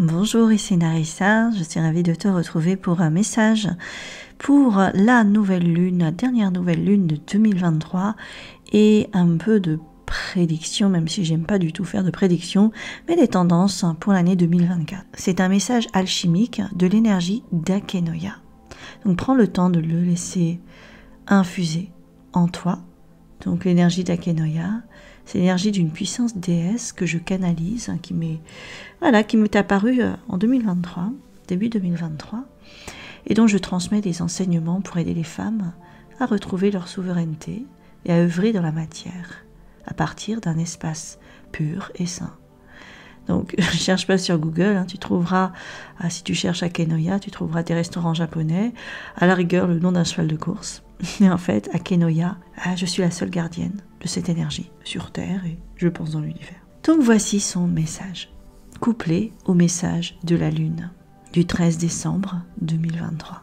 Bonjour, ici Narissa, je suis ravie de te retrouver pour un message pour la nouvelle lune, la dernière nouvelle lune de 2023 et un peu de prédiction, même si j'aime pas du tout faire de prédiction, mais des tendances pour l'année 2024. C'est un message alchimique de l'énergie d'Akenoya. Donc prends le temps de le laisser infuser en toi. Donc l'énergie d'Akenoya, c'est l'énergie d'une puissance déesse que je canalise, qui m'est apparue en 2023, début 2023, et dont je transmets des enseignements pour aider les femmes à retrouver leur souveraineté et à œuvrer dans la matière, à partir d'un espace pur et sain. Donc, ne cherche pas sur Google, tu trouveras, si tu cherches Akenoya, tu trouveras des restaurants japonais, à la rigueur le nom d'un cheval de course. Et en fait, Akenoya, je suis la seule gardienne de cette énergie sur Terre et je pense dans l'univers. Donc voici son message, couplé au message de la Lune du 13 décembre 2023.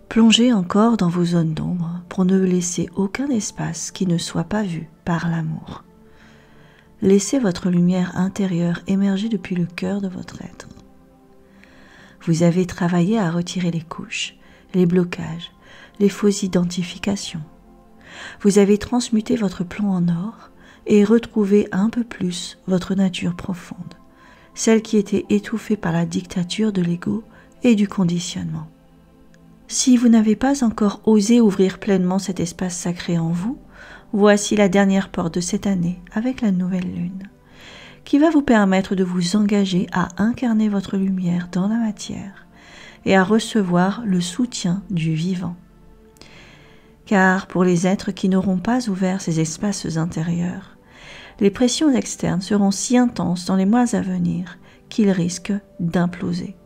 Plongez encore dans vos zones d'ombre pour ne laisser aucun espace qui ne soit pas vu par l'amour. Laissez votre lumière intérieure émerger depuis le cœur de votre être. Vous avez travaillé à retirer les couches, les blocages, les fausses identifications. Vous avez transmuté votre plomb en or et retrouvé un peu plus votre nature profonde, celle qui était étouffée par la dictature de l'ego et du conditionnement. Si vous n'avez pas encore osé ouvrir pleinement cet espace sacré en vous, voici la dernière porte de cette année avec la nouvelle lune, qui va vous permettre de vous engager à incarner votre lumière dans la matière et à recevoir le soutien du vivant. Car pour les êtres qui n'auront pas ouvert ces espaces intérieurs, les pressions externes seront si intenses dans les mois à venir qu'ils risquent d'imploser.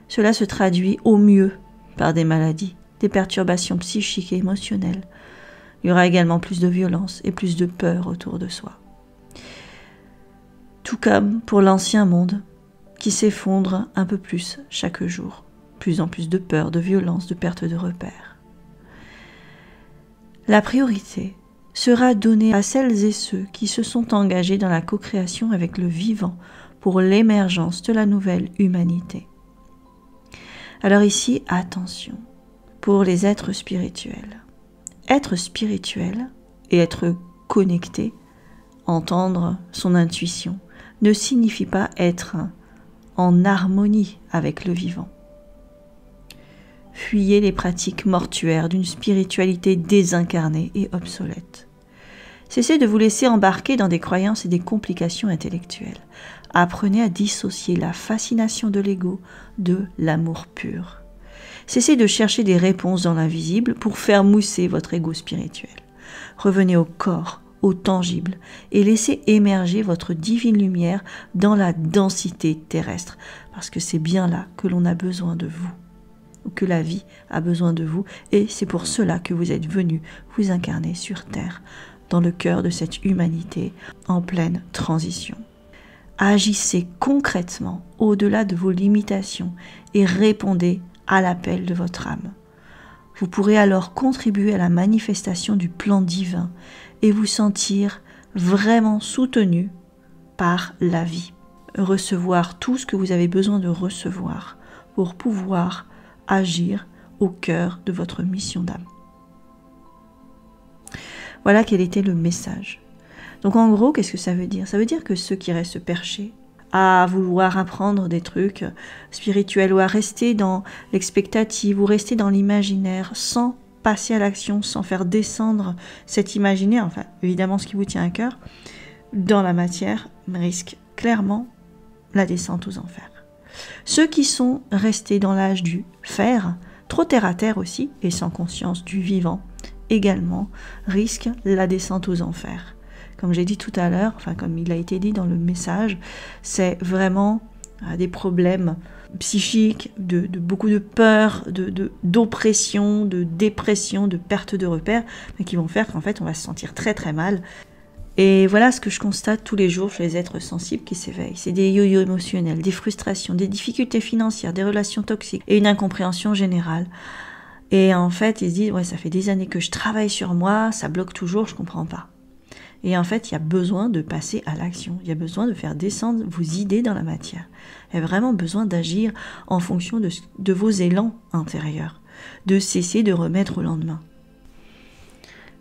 Cela se traduit au mieux par des maladies, des perturbations psychiques et émotionnelles. Il y aura également plus de violence et plus de peur autour de soi. Tout comme pour l'ancien monde qui s'effondre un peu plus chaque jour. Plus en plus de peur, de violence, de perte de repères. La priorité sera donnée à celles et ceux qui se sont engagés dans la co-création avec le vivant pour l'émergence de la nouvelle humanité. Alors ici, attention, pour les êtres spirituels. Être spirituel et être connecté, entendre son intuition, ne signifie pas être en harmonie avec le vivant. Fuyez les pratiques mortuaires d'une spiritualité désincarnée et obsolète. Cessez de vous laisser embarquer dans des croyances et des complications intellectuelles. Apprenez à dissocier la fascination de l'ego de l'amour pur. Cessez de chercher des réponses dans l'invisible pour faire mousser votre ego spirituel. Revenez au corps, au tangible, et laissez émerger votre divine lumière dans la densité terrestre, parce que c'est bien là que l'on a besoin de vous, ou que la vie a besoin de vous, et c'est pour cela que vous êtes venus vous incarner sur Terre, dans le cœur de cette humanité en pleine transition. Agissez concrètement au-delà de vos limitations et répondez à l'appel de votre âme. Vous pourrez alors contribuer à la manifestation du plan divin et vous sentir vraiment soutenu par la vie. Recevoir tout ce que vous avez besoin de recevoir pour pouvoir agir au cœur de votre mission d'âme. Voilà quel était le message. Donc en gros, qu'est-ce que ça veut dire? Ça veut dire que ceux qui restent perchés à vouloir apprendre des trucs spirituels ou à rester dans l'expectative ou rester dans l'imaginaire sans passer à l'action, sans faire descendre cet imaginaire, enfin évidemment ce qui vous tient à cœur, dans la matière, risquent clairement la descente aux enfers. Ceux qui sont restés dans l'âge du faire, trop terre à terre aussi, et sans conscience du vivant, également risquent la descente aux enfers. Comme j'ai dit tout à l'heure, enfin comme il a été dit dans le message, c'est vraiment des problèmes psychiques, de beaucoup de peur, d'oppression, de dépression, de perte de repères, mais qui vont faire qu'en fait on va se sentir très très mal. Et voilà ce que je constate tous les jours chez les êtres sensibles qui s'éveillent. C'est des yo-yo émotionnels, des frustrations, des difficultés financières, des relations toxiques et une incompréhension générale. Et en fait, ils se disent, ouais, ça fait des années que je travaille sur moi, ça bloque toujours, je comprends pas. Et en fait, il y a besoin de passer à l'action. Il y a besoin de faire descendre vos idées dans la matière. Il y a vraiment besoin d'agir en fonction de vos élans intérieurs, de cesser de remettre au lendemain.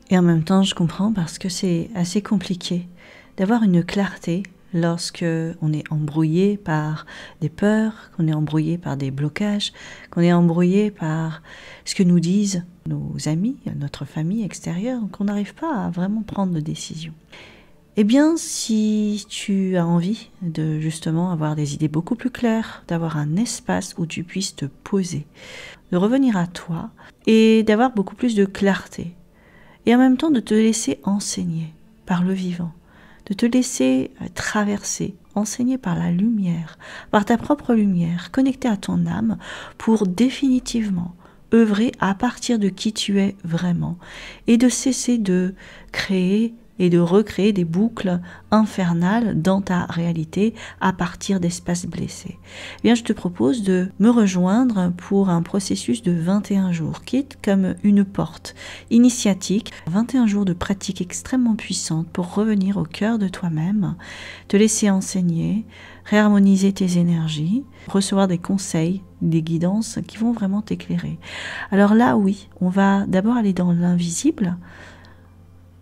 Et en même temps, je comprends parce que c'est assez compliqué d'avoir une clarté lorsque on est embrouillé par des peurs, qu'on est embrouillé par des blocages, qu'on est embrouillé par ce que nous disent nos amis, notre famille extérieure, qu'on n'arrive pas à vraiment prendre de décision. Eh bien, si tu as envie de justement avoir des idées beaucoup plus claires, d'avoir un espace où tu puisses te poser, de revenir à toi et d'avoir beaucoup plus de clarté, et en même temps de te laisser enseigner par le vivant, de te laisser traverser, enseigner par la lumière, par ta propre lumière, connectée à ton âme pour définitivement œuvrer à partir de qui tu es vraiment et de cesser de créer et de recréer des boucles infernales dans ta réalité à partir d'espaces blessés. Eh bien, je te propose de me rejoindre pour un processus de 21 jours, qui est comme une porte initiatique, 21 jours de pratique extrêmement puissante pour revenir au cœur de toi-même, te laisser enseigner, réharmoniser tes énergies, recevoir des conseils, des guidances qui vont vraiment t'éclairer. Alors là, oui, on va d'abord aller dans l'invisible,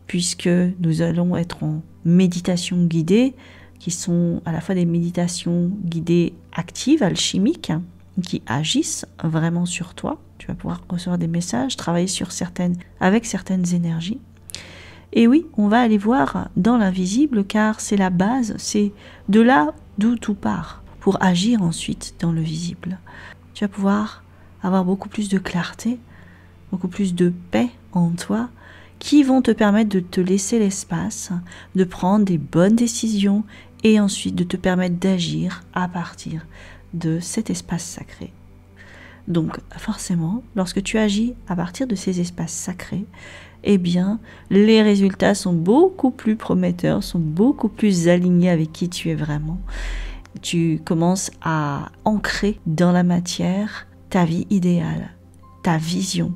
puisque nous allons être en méditation guidée, qui sont à la fois des méditations guidées actives, alchimiques, qui agissent vraiment sur toi. Tu vas pouvoir recevoir des messages, travailler avec certaines énergies. Et oui, on va aller voir dans l'invisible, car c'est la base, c'est de là d'où tout part, pour agir ensuite dans le visible. Tu vas pouvoir avoir beaucoup plus de clarté, beaucoup plus de paix en toi, qui vont te permettre de te laisser l'espace, de prendre des bonnes décisions et ensuite de te permettre d'agir à partir de cet espace sacré. Donc forcément, lorsque tu agis à partir de ces espaces sacrés, eh bien, les résultats sont beaucoup plus prometteurs, sont beaucoup plus alignés avec qui tu es vraiment. Tu commences à ancrer dans la matière ta vie idéale, ta vision,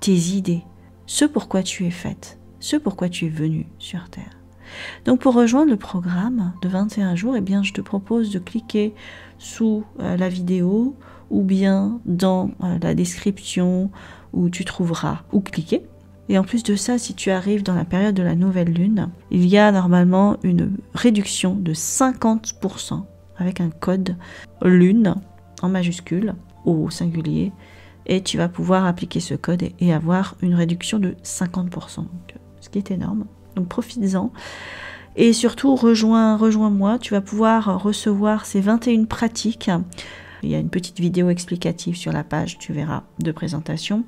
tes idées, ce pourquoi tu es faite, ce pourquoi tu es venu sur Terre. Donc pour rejoindre le programme de 21 jours, eh bien, je te propose de cliquer sous la vidéo ou bien dans la description où tu trouveras où cliquer. Et en plus de ça, si tu arrives dans la période de la nouvelle lune, il y a normalement une réduction de 50% avec un code lune en majuscule au singulier. Et tu vas pouvoir appliquer ce code et avoir une réduction de 50%, donc, ce qui est énorme. Donc profites-en. Et surtout, rejoins-moi, tu vas pouvoir recevoir ces 21 pratiques. Il y a une petite vidéo explicative sur la page, tu verras, de présentation,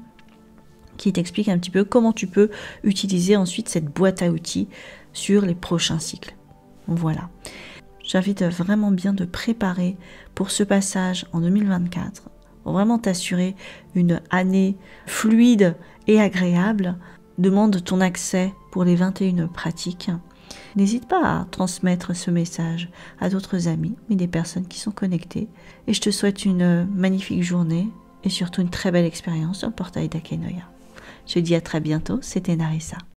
qui t'explique un petit peu comment tu peux utiliser ensuite cette boîte à outils sur les prochains cycles. Voilà. J'invite vraiment bien de préparer pour ce passage en 2024, pour vraiment t'assurer une année fluide et agréable. Demande ton accès pour les 21 pratiques. N'hésite pas à transmettre ce message à d'autres amis, mais des personnes qui sont connectées. Et je te souhaite une magnifique journée et surtout une très belle expérience sur le portail d'Akenoya. Je te dis à très bientôt, c'était Narissa.